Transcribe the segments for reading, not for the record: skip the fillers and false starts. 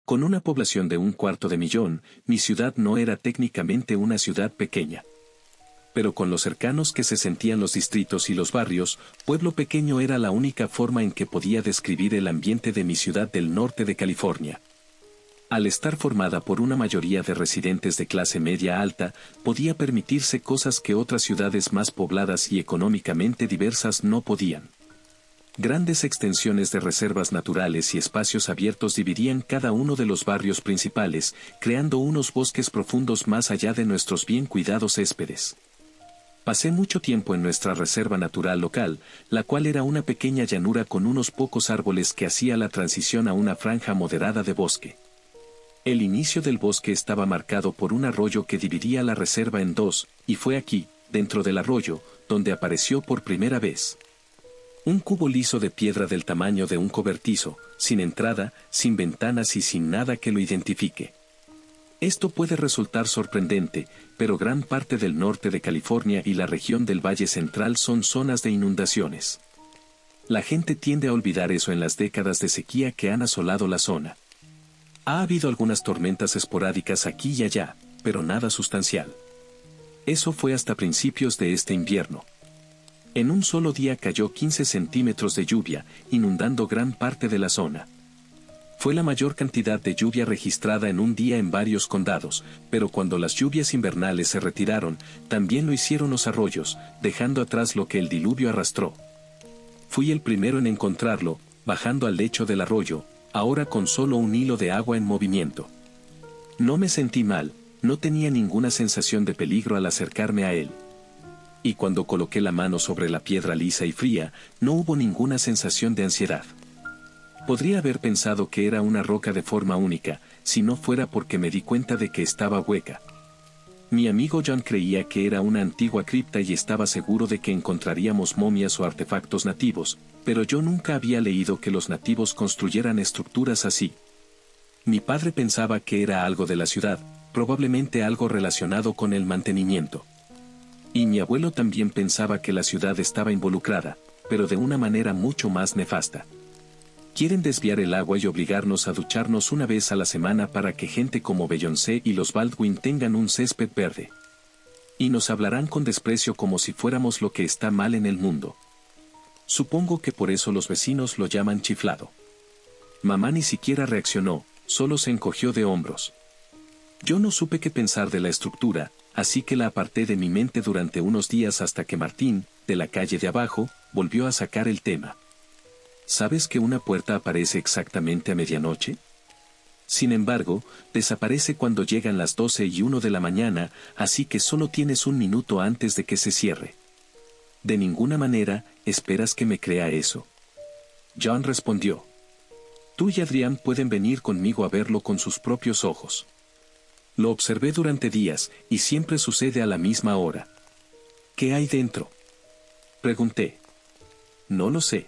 Con una población de 1/4 de millón, mi ciudad no era técnicamente una ciudad pequeña. Pero con lo cercanos que se sentían los distritos y los barrios, pueblo pequeño era la única forma en que podía describir el ambiente de mi ciudad del norte de California. Al estar formada por una mayoría de residentes de clase media alta, podía permitirse cosas que otras ciudades más pobladas y económicamente diversas no podían. Grandes extensiones de reservas naturales y espacios abiertos dividían cada uno de los barrios principales, creando unos bosques profundos más allá de nuestros bien cuidados céspedes. Pasé mucho tiempo en nuestra reserva natural local, la cual era una pequeña llanura con unos pocos árboles que hacía la transición a una franja moderada de bosque. El inicio del bosque estaba marcado por un arroyo que dividía la reserva en dos, y fue aquí, dentro del arroyo, donde apareció por primera vez un cubo liso de piedra del tamaño de un cobertizo, sin entrada, sin ventanas y sin nada que lo identifique. Esto puede resultar sorprendente, pero gran parte del norte de California y la región del Valle Central son zonas de inundaciones. La gente tiende a olvidar eso en las décadas de sequía que han asolado la zona. Ha habido algunas tormentas esporádicas aquí y allá, pero nada sustancial. Eso fue hasta principios de este invierno. En un solo día cayó 15 centímetros de lluvia, inundando gran parte de la zona. Fue la mayor cantidad de lluvia registrada en un día en varios condados, pero cuando las lluvias invernales se retiraron, también lo hicieron los arroyos, dejando atrás lo que el diluvio arrastró. Fui el primero en encontrarlo, bajando al lecho del arroyo, ahora con solo un hilo de agua en movimiento. No me sentí mal, no tenía ninguna sensación de peligro al acercarme a él. Y cuando coloqué la mano sobre la piedra lisa y fría, no hubo ninguna sensación de ansiedad. Podría haber pensado que era una roca de forma única, si no fuera porque me di cuenta de que estaba hueca. Mi amigo John creía que era una antigua cripta y estaba seguro de que encontraríamos momias o artefactos nativos, pero yo nunca había leído que los nativos construyeran estructuras así. Mi padre pensaba que era algo de la ciudad, probablemente algo relacionado con el mantenimiento. Y mi abuelo también pensaba que la ciudad estaba involucrada, pero de una manera mucho más nefasta. Quieren desviar el agua y obligarnos a ducharnos una vez a la semana para que gente como Beyoncé y los Baldwin tengan un césped verde. Y nos hablarán con desprecio como si fuéramos lo que está mal en el mundo. Supongo que por eso los vecinos lo llaman chiflado. Mamá ni siquiera reaccionó, solo se encogió de hombros. Yo no supe qué pensar de la estructura, así que la aparté de mi mente durante unos días hasta que Martín, de la calle de abajo, volvió a sacar el tema. ¿Sabes que una puerta aparece exactamente a medianoche? Sin embargo, desaparece cuando llegan las 12:01 de la mañana, así que solo tienes un minuto antes de que se cierre. De ninguna manera, esperas que me crea eso. John respondió. Tú y Adrián pueden venir conmigo a verlo con sus propios ojos. Lo observé durante días, y siempre sucede a la misma hora. ¿Qué hay dentro? Pregunté. No lo sé.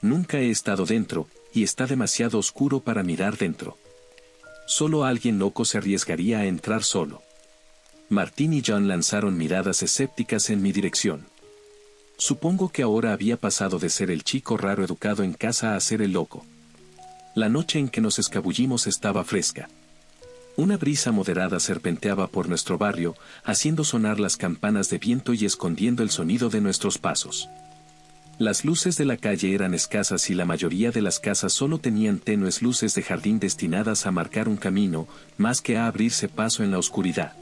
Nunca he estado dentro, y está demasiado oscuro para mirar dentro. Solo alguien loco se arriesgaría a entrar solo. Martín y John lanzaron miradas escépticas en mi dirección. Supongo que ahora había pasado de ser el chico raro educado en casa a ser el loco. La noche en que nos escabullimos estaba fresca. Una brisa moderada serpenteaba por nuestro barrio, haciendo sonar las campanas de viento y escondiendo el sonido de nuestros pasos. Las luces de la calle eran escasas y la mayoría de las casas solo tenían tenues luces de jardín destinadas a marcar un camino, más que a abrirse paso en la oscuridad.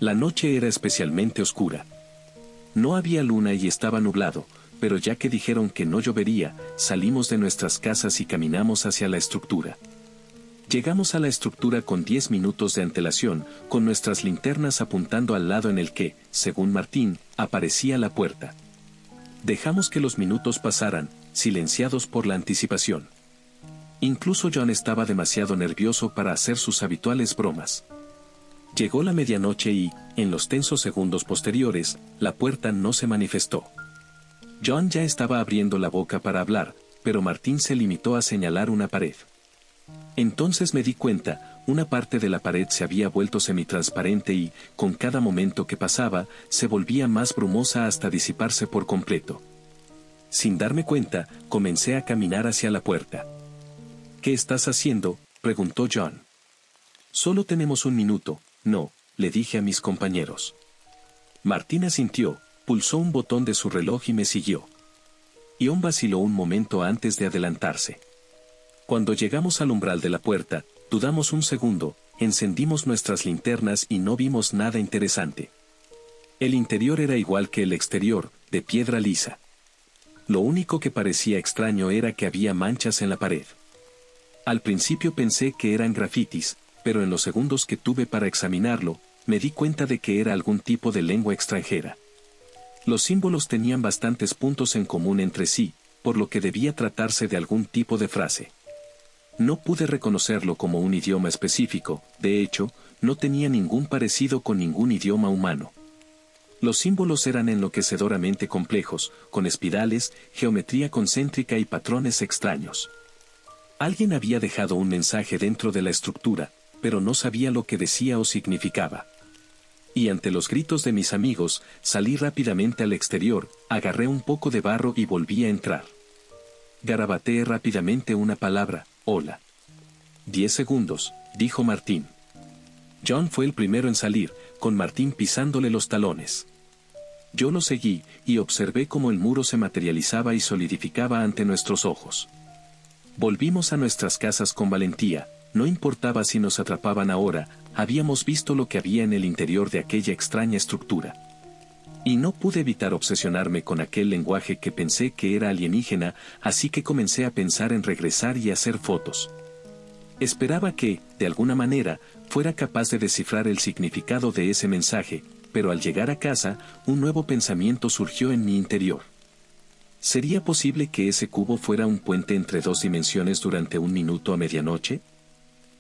La noche era especialmente oscura. No había luna y estaba nublado, pero ya que dijeron que no llovería, salimos de nuestras casas y caminamos hacia la estructura. Llegamos a la estructura con 10 minutos de antelación, con nuestras linternas apuntando al lado en el que, según Martín, aparecía la puerta. Dejamos que los minutos pasaran, silenciados por la anticipación. Incluso John estaba demasiado nervioso para hacer sus habituales bromas. Llegó la medianoche y, en los tensos segundos posteriores, la puerta no se manifestó. John ya estaba abriendo la boca para hablar, pero Martín se limitó a señalar una pared. Entonces me di cuenta, una parte de la pared se había vuelto semitransparente y, con cada momento que pasaba, se volvía más brumosa hasta disiparse por completo. Sin darme cuenta, comencé a caminar hacia la puerta. ¿Qué estás haciendo? preguntó John. Solo tenemos un minuto, no, le dije a mis compañeros. Martín asintió, pulsó un botón de su reloj y me siguió. Ion vaciló un momento antes de adelantarse. Cuando llegamos al umbral de la puerta, dudamos un segundo, encendimos nuestras linternas y no vimos nada interesante. El interior era igual que el exterior, de piedra lisa. Lo único que parecía extraño era que había manchas en la pared. Al principio pensé que eran grafitis, pero en los segundos que tuve para examinarlo, me di cuenta de que era algún tipo de lengua extranjera. Los símbolos tenían bastantes puntos en común entre sí, por lo que debía tratarse de algún tipo de frase. No pude reconocerlo como un idioma específico, de hecho, no tenía ningún parecido con ningún idioma humano. Los símbolos eran enloquecedoramente complejos, con espirales, geometría concéntrica y patrones extraños. Alguien había dejado un mensaje dentro de la estructura, pero no sabía lo que decía o significaba. Y ante los gritos de mis amigos, salí rápidamente al exterior, agarré un poco de barro y volví a entrar. Garabateé rápidamente una palabra, hola. 10 segundos, dijo Martín. John fue el primero en salir, con Martín pisándole los talones. Yo lo seguí, y observé cómo el muro se materializaba y solidificaba ante nuestros ojos. Volvimos a nuestras casas con valentía, no importaba si nos atrapaban ahora, habíamos visto lo que había en el interior de aquella extraña estructura. Y no pude evitar obsesionarme con aquel lenguaje que pensé que era alienígena, así que comencé a pensar en regresar y hacer fotos. Esperaba que, de alguna manera, fuera capaz de descifrar el significado de ese mensaje, pero al llegar a casa, un nuevo pensamiento surgió en mi interior. ¿Sería posible que ese cubo fuera un puente entre dos dimensiones durante un minuto a medianoche?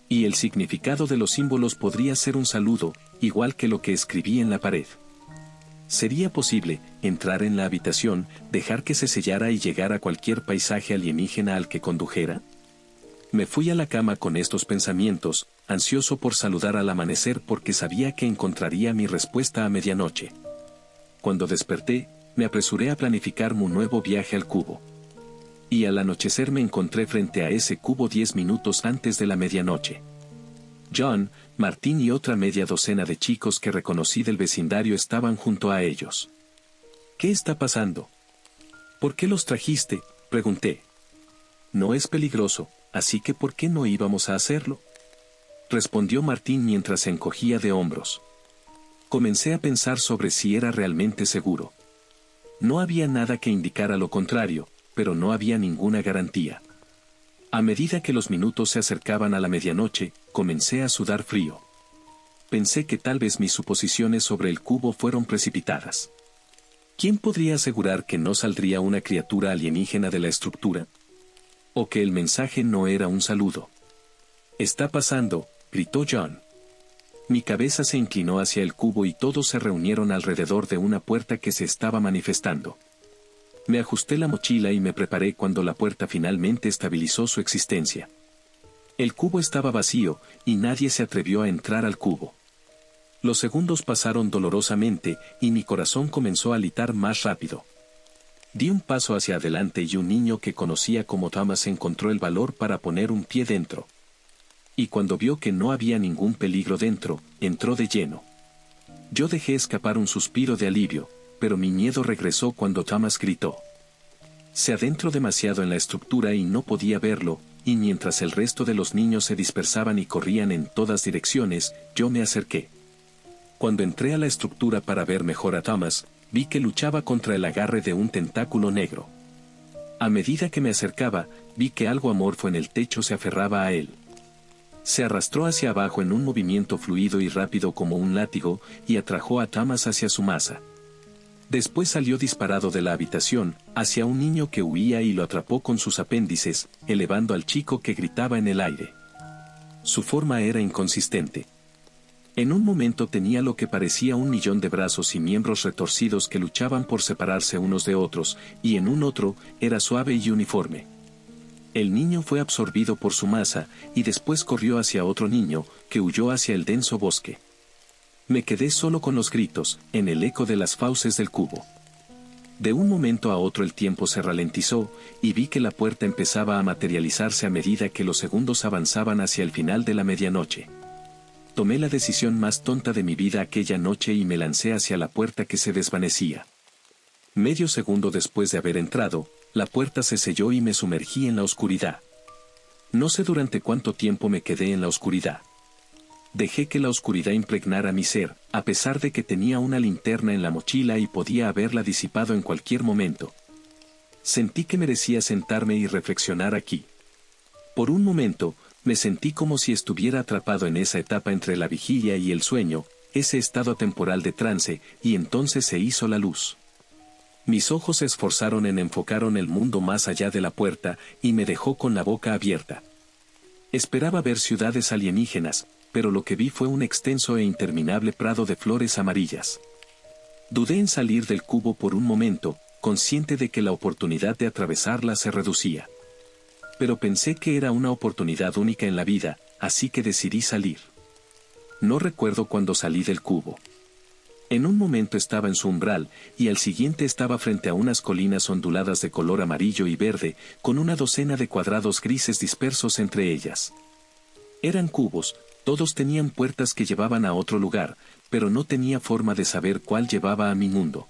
Y el significado de los símbolos podría ser un saludo, igual que lo que escribí en la pared. ¿Sería posible entrar en la habitación, dejar que se sellara y llegar a cualquier paisaje alienígena al que condujera? Me fui a la cama con estos pensamientos, ansioso por saludar al amanecer porque sabía que encontraría mi respuesta a medianoche. Cuando desperté, me apresuré a planificar mi nuevo viaje al cubo. Y al anochecer me encontré frente a ese cubo 10 minutos antes de la medianoche. John, Martín y otra media docena de chicos que reconocí del vecindario estaban junto a ellos. ¿Qué está pasando? ¿Por qué los trajiste?, pregunté. No es peligroso, así que ¿por qué no íbamos a hacerlo?, respondió Martín mientras se encogía de hombros. Comencé a pensar sobre si era realmente seguro. No había nada que indicara lo contrario, pero no había ninguna garantía. A medida que los minutos se acercaban a la medianoche, comencé a sudar frío. Pensé que tal vez mis suposiciones sobre el cubo fueron precipitadas. ¿Quién podría asegurar que no saldría una criatura alienígena de la estructura? ¿O que el mensaje no era un saludo? «Está pasando», gritó John. Mi cabeza se inclinó hacia el cubo y todos se reunieron alrededor de una puerta que se estaba manifestando. Me ajusté la mochila y me preparé cuando la puerta finalmente estabilizó su existencia. El cubo estaba vacío, y nadie se atrevió a entrar al cubo. Los segundos pasaron dolorosamente, y mi corazón comenzó a litar más rápido. Di un paso hacia adelante y un niño que conocía como Thomas encontró el valor para poner un pie dentro. Y cuando vio que no había ningún peligro dentro, entró de lleno. Yo dejé escapar un suspiro de alivio, pero mi miedo regresó cuando Thomas gritó. Se adentró demasiado en la estructura y no podía verlo, y mientras el resto de los niños se dispersaban y corrían en todas direcciones, yo me acerqué. Cuando entré a la estructura para ver mejor a Thomas, vi que luchaba contra el agarre de un tentáculo negro. A medida que me acercaba, vi que algo amorfo en el techo se aferraba a él. Se arrastró hacia abajo en un movimiento fluido y rápido como un látigo, y atrajo a Thomas hacia su masa. Después salió disparado de la habitación, hacia un niño que huía y lo atrapó con sus apéndices, elevando al chico que gritaba en el aire. Su forma era inconsistente. En un momento tenía lo que parecía 1.000.000 de brazos y miembros retorcidos que luchaban por separarse unos de otros, y en un otro, era suave y uniforme. El niño fue absorbido por su masa, y después corrió hacia otro niño, que huyó hacia el denso bosque. Me quedé solo con los gritos, en el eco de las fauces del cubo. De un momento a otro el tiempo se ralentizó, y vi que la puerta empezaba a materializarse a medida que los segundos avanzaban hacia el final de la medianoche. Tomé la decisión más tonta de mi vida aquella noche y me lancé hacia la puerta que se desvanecía. Medio segundo después de haber entrado, la puerta se selló y me sumergí en la oscuridad. No sé durante cuánto tiempo me quedé en la oscuridad. Dejé que la oscuridad impregnara mi ser, a pesar de que tenía una linterna en la mochila y podía haberla disipado en cualquier momento. Sentí que merecía sentarme y reflexionar aquí. Por un momento, me sentí como si estuviera atrapado en esa etapa entre la vigilia y el sueño, ese estado temporal de trance, y entonces se hizo la luz. Mis ojos se esforzaron en enfocar el mundo más allá de la puerta, y me dejó con la boca abierta. Esperaba ver ciudades alienígenas, pero lo que vi fue un extenso e interminable prado de flores amarillas. Dudé en salir del cubo por un momento, consciente de que la oportunidad de atravesarla se reducía. Pero pensé que era una oportunidad única en la vida, así que decidí salir. No recuerdo cuándo salí del cubo. En un momento estaba en su umbral, y al siguiente estaba frente a unas colinas onduladas de color amarillo y verde, con una docena de cuadrados grises dispersos entre ellas. Eran cubos, todos tenían puertas que llevaban a otro lugar, pero no tenía forma de saber cuál llevaba a mi mundo.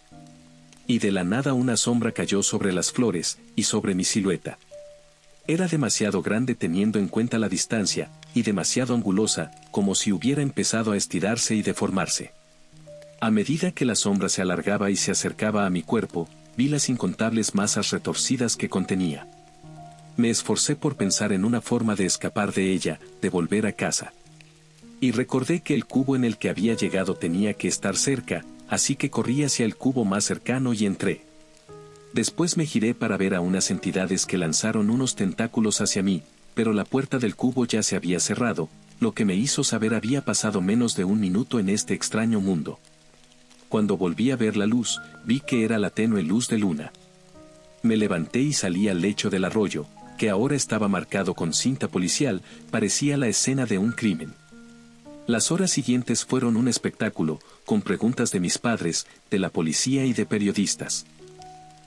Y de la nada una sombra cayó sobre las flores, y sobre mi silueta. Era demasiado grande teniendo en cuenta la distancia, y demasiado angulosa, como si hubiera empezado a estirarse y deformarse. A medida que la sombra se alargaba y se acercaba a mi cuerpo, vi las incontables masas retorcidas que contenía. Me esforcé por pensar en una forma de escapar de ella, de volver a casa. Y recordé que el cubo en el que había llegado tenía que estar cerca, así que corrí hacia el cubo más cercano y entré. Después me giré para ver a unas entidades que lanzaron unos tentáculos hacia mí, pero la puerta del cubo ya se había cerrado, lo que me hizo saber había pasado menos de un minuto en este extraño mundo. Cuando volví a ver la luz, vi que era la tenue luz de luna. Me levanté y salí al lecho del arroyo, que ahora estaba marcado con cinta policial, parecía la escena de un crimen. Las horas siguientes fueron un espectáculo, con preguntas de mis padres, de la policía y de periodistas.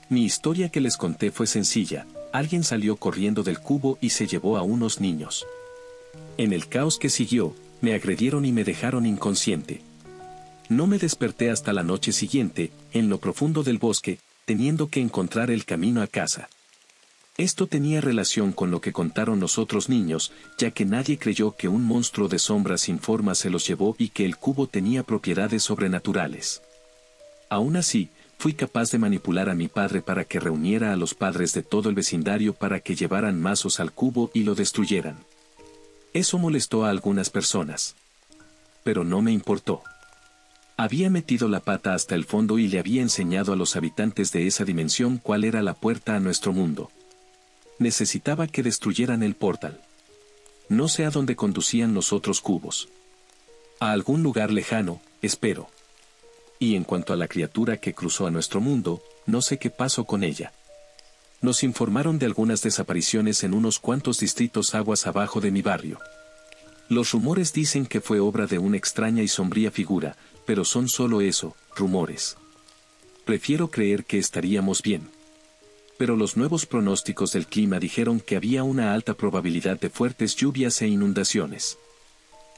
Mi historia que les conté fue sencilla: alguien salió corriendo del cubo y se llevó a unos niños. En el caos que siguió, me agredieron y me dejaron inconsciente. No me desperté hasta la noche siguiente, en lo profundo del bosque, teniendo que encontrar el camino a casa. Esto tenía relación con lo que contaron los otros niños, ya que nadie creyó que un monstruo de sombra sin forma se los llevó y que el cubo tenía propiedades sobrenaturales. Aún así, fui capaz de manipular a mi padre para que reuniera a los padres de todo el vecindario para que llevaran mazos al cubo y lo destruyeran. Eso molestó a algunas personas. Pero no me importó. Había metido la pata hasta el fondo y le había enseñado a los habitantes de esa dimensión cuál era la puerta a nuestro mundo. Necesitaba que destruyeran el portal. No sé a dónde conducían los otros cubos. A algún lugar lejano, espero. Y en cuanto a la criatura que cruzó a nuestro mundo, no sé qué pasó con ella. Nos informaron de algunas desapariciones en unos cuantos distritos aguas abajo de mi barrio. Los rumores dicen que fue obra de una extraña y sombría figura, pero son solo eso, rumores. Prefiero creer que estaríamos bien. Pero los nuevos pronósticos del clima dijeron que había una alta probabilidad de fuertes lluvias e inundaciones.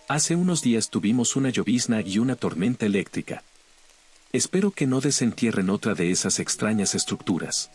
Hace unos días tuvimos una llovizna y una tormenta eléctrica. Espero que no desentierren otra de esas extrañas estructuras.